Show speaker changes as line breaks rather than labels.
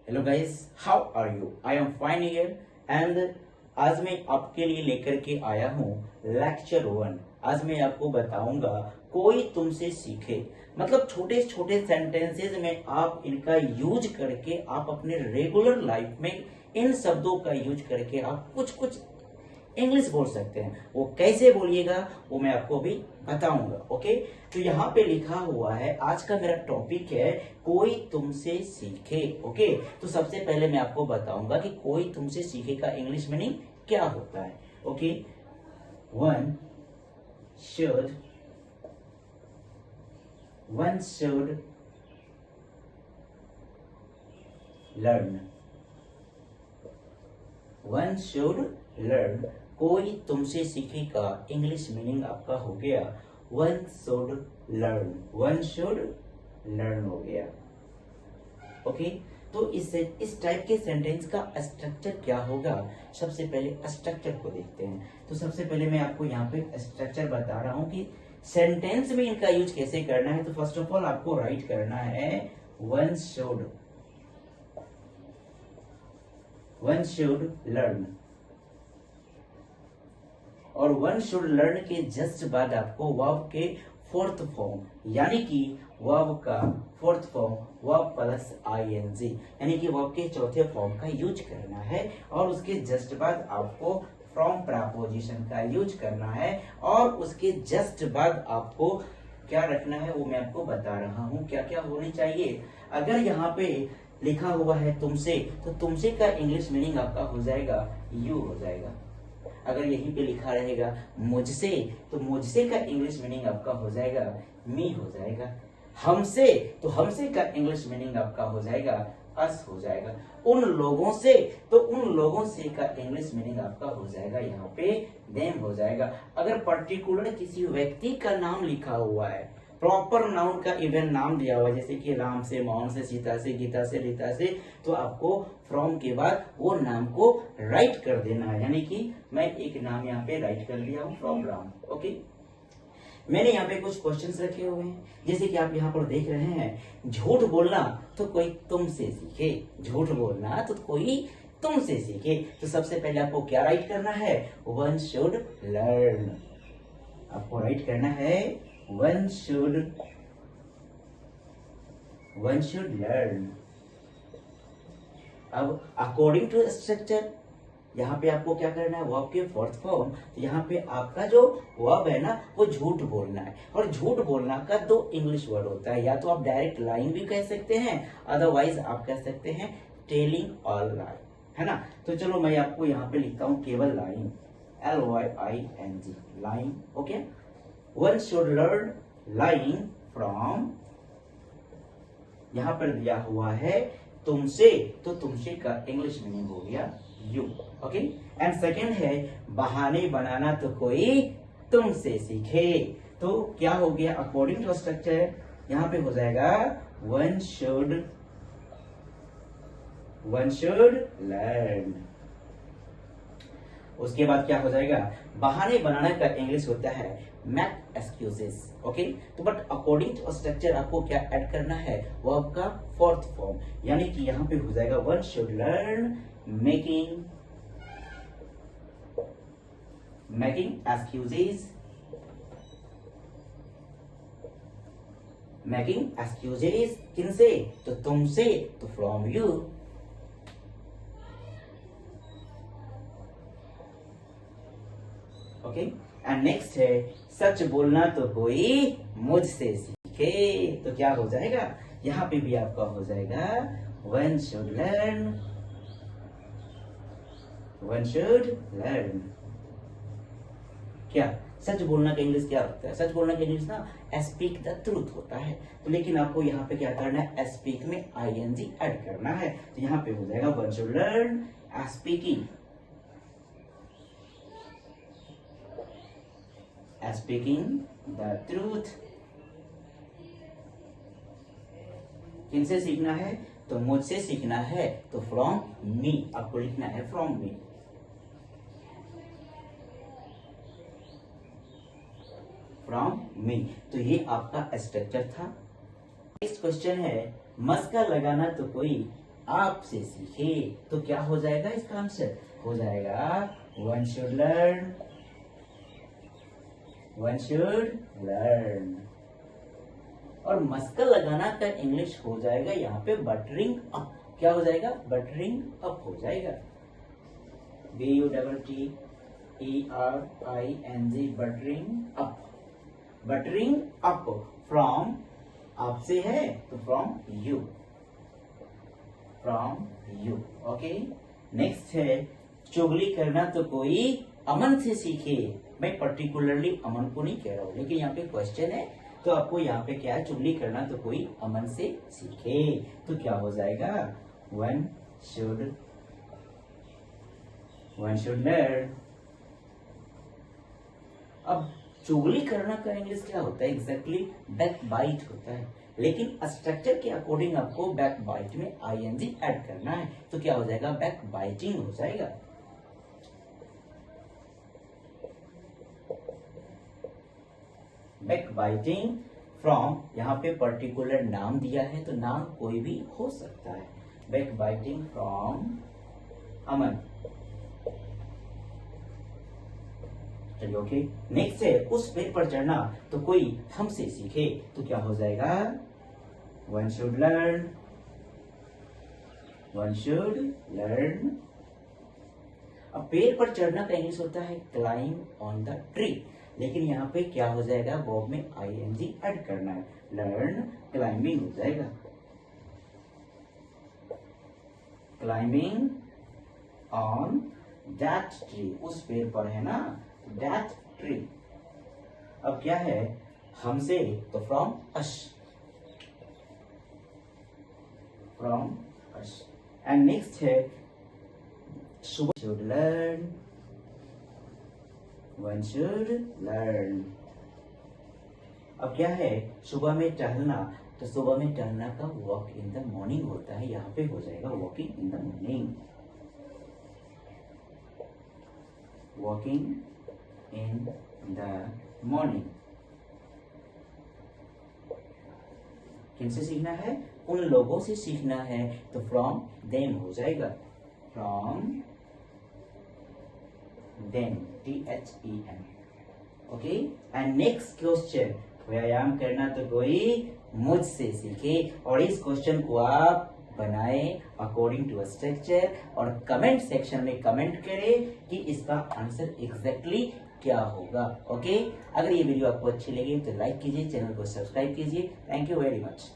Hello guys, how are you? I am fine here and आज मैं आपके लिए लेकर के आया हूँ लेक्चर 1। आज मैं आपको बताऊंगा कोई तुमसे सीखे, मतलब छोटे छोटे सेंटेंसेस में आप इनका यूज करके आप अपने रेगुलर लाइफ में इन शब्दों का यूज करके आप कुछ कुछ इंग्लिश बोल सकते हैं। वो कैसे बोलिएगा वो मैं आपको अभी बताऊंगा। ओके, तो यहाँ पे लिखा हुआ है, आज का मेरा टॉपिक है कोई तुमसे सीखे। ओके, तो सबसे पहले मैं आपको बताऊंगा कि कोई तुमसे सीखे का इंग्लिश मीनिंग क्या होता है। Okay, one should learn, one should learn. कोई तुमसे सीखे का इंग्लिश मीनिंग आपका हो गया one should learn, one should learn हो गया। ओके, तो इस टाइप के सेंटेंस का स्ट्रक्चर क्या होगा, सबसे पहले स्ट्रक्चर को देखते हैं। तो सबसे पहले मैं आपको यहाँ पे स्ट्रक्चर बता रहा हूँ कि सेंटेंस में इनका यूज कैसे करना है। तो फर्स्ट ऑफ ऑल आपको राइट करना है वन शुड लर्न, और वन शुड लर्न के जस्ट बाद आपको वर्ब के फोर्थ फॉर्म यानी कि वर्ब का fourth form verb plus ING यानी कि वर्ब के चौथे फॉर्म का यूज करना है, और उसके जस्ट बाद आपको फ्रॉम प्रीपोजिशन का यूज करना है, और उसके जस्ट बाद आपको क्या रखना है वो मैं आपको बता रहा हूँ क्या क्या होनी चाहिए। अगर यहाँ पे लिखा हुआ है तुमसे, तो तुमसे का इंग्लिश मीनिंग आपका हो जाएगा यू हो जाएगा। अगर यहीं पे लिखा रहेगा मुझसे, तो मुझसे का इंग्लिश मीनिंग आपका हो जाएगा मी हो जाएगा। हमसे, तो हमसे का इंग्लिश मीनिंग आपका हो जाएगा अस हो जाएगा। उन लोगों से, तो उन लोगों से का इंग्लिश मीनिंग आपका हो जाएगा यहाँ पे देम हो जाएगा। अगर पर्टिकुलर किसी व्यक्ति का नाम लिखा हुआ है, प्रॉपर नाउन का इवन नाम दिया हुआ है, जैसे कि राम से, मोहन से, सीता से, गीता से, रीता से, तो आपको फ्रॉम के बाद वो नाम को राइट कर देना है। यानी कि मैं एक नाम यहाँ पे राइट कर लिया हूँ फ्रॉम राम। ओके, मैंने यहाँ पे कुछ क्वेश्चंस रखे हुए हैं, जैसे कि आप यहाँ पर देख रहे हैं, झूठ बोलना तो कोई तुमसे सीखे, झूठ बोलना तो कोई तुमसे सीखे। तो सबसे पहले आपको क्या राइट करना है, वन शुड लर्न। आपको राइट करना है वन शुड लर्न। अब अकॉर्डिंग टू स्ट्रक्चर यहाँ पे आपको क्या करना है, वर्ब के फोर्थ फॉर्म। तो यहाँ पे आपका जो वर्ब है ना वो झूठ बोलना है, और झूठ बोलना का दो इंग्लिश वर्ड होता है, या तो आप डायरेक्ट लाइंग भी कह सकते हैं, अदरवाइज आप कह सकते हैं टेलिंग ऑल लाई, है ना। तो चलो मैं आपको यहाँ पे लिखता हूँ केवल line, LYING line. Okay, one should learn line from, यहाँ पर दिया हुआ है तुमसे, तो तुमसे का इंग्लिश मीनिंग हो गया यू। ओके, एंड सेकेंड है बहाने बनाना तो कोई तुमसे सीखे। तो क्या हो गया, अकॉर्डिंग टू स्ट्रक्चर यहाँ पे हो जाएगा वन शुड लर्न। उसके बाद क्या हो जाएगा, बहाने बनाना का इंग्लिश होता है मेक एक्सक्यूजेस। ओके, तो बट अकॉर्डिंग टू स्ट्रक्चर आपको क्या ऐड करना है, वर्ब का फोर्थ फॉर्म, यानी कि यहाँ पे हो जाएगा one should learn making excuses, किनसे, तो तुमसे, तो from you. Okay, and next है सच बोलना तो कोई मुझसे सीखे। तो क्या हो जाएगा, यहाँ पे भी आपका हो जाएगा वन शुड लर्न। क्या सच बोलना का इंग्लिश क्या होता है, सच बोलना का इंग्लिश ना स्पीक द ट्रूथ होता है। तो लेकिन आपको यहाँ पे क्या करना है, स्पीक में आईएनजी ऐड करना है। तो यहाँ पे हो जाएगा one should learn speaking the truth। किनसे सीखना है, तो मुझसे सीखना है, तो फ्रॉम मी आपको लिखना है, फ्रॉम मी। तो ये आपका स्ट्रक्चर था। नेक्स्ट क्वेश्चन है मस्का लगाना तो कोई आपसे सीखे। तो क्या हो जाएगा इसका आंसर? हो जाएगा one should learn, one should learn. और मस्का लगाना का इंग्लिश हो जाएगा यहाँ पे बटरिंग अप। क्या हो जाएगा? बटरिंग अप हो जाएगा। BUTTERING, buttering up. Buttering up from, आपसे है तो from you, from you. Okay, next है चुगली करना तो कोई अमन से सीखे। मैं पर्टिकुलरली अमन को नहीं कह रहा हूं, लेकिन यहाँ पे क्वेश्चन है तो आपको यहाँ पे क्या है? चुगली करना तो कोई अमन से सीखे। तो क्या हो जाएगा? One should learn. अब चुगली करना का इंग्लिश क्या होता है? एग्जैक्टली बैक बाइट होता है, लेकिन स्ट्रक्चर के अकॉर्डिंग आपको बैक बाइट में ING ऐड करना है। तो क्या हो जाएगा? बैक बाइटिंग हो जाएगा। बैक बाइटिंग फ्रॉम, यहाँ पे पर्टिकुलर नाम दिया है तो नाम कोई भी हो सकता है। बैक बाइटिंग फ्रॉम अमन। चलिए ओके, नेक्स्ट है उस पेड़ पर चढ़ना तो कोई हमसे सीखे। तो क्या हो जाएगा? One should learn, one should learn. अब पेड़ पर चढ़ना का इंग्लिश होता है क्लाइंब ऑन द ट्री, लेकिन यहाँ पे क्या हो जाएगा? वर्ब में ING ऐड करना है। लर्न क्लाइंबिंग हो जाएगा। क्लाइंबिंग ऑन दैट ट्री, उस पेड़ पर है ना, दैट ट्री। अब क्या है? हमसे तो from us, from us. And next है सुबह should learn, one should learn. अब क्या है? सुबह में टहलना, तो सुबह में टहलना का वॉक इन द मॉर्निंग होता है। यहाँ पे हो जाएगा walking in the morning, walking in the morning. किनसे सीखना है? उन लोगों से सीखना है तो फ्रॉम देम हो जाएगा, from them, THEM। Okay, and next question, व्यायाम करना तो कोई मुझसे सीखे। और इस क्वेश्चन को आप बनाए अकॉर्डिंग टू स्ट्रक्चर और कमेंट सेक्शन में कमेंट करें कि इसका आंसर एग्जैक्टली क्या होगा। ओके, अगर ये वीडियो आपको अच्छी लगी तो लाइक कीजिए, चैनल को सब्सक्राइब कीजिए। Thank you very much.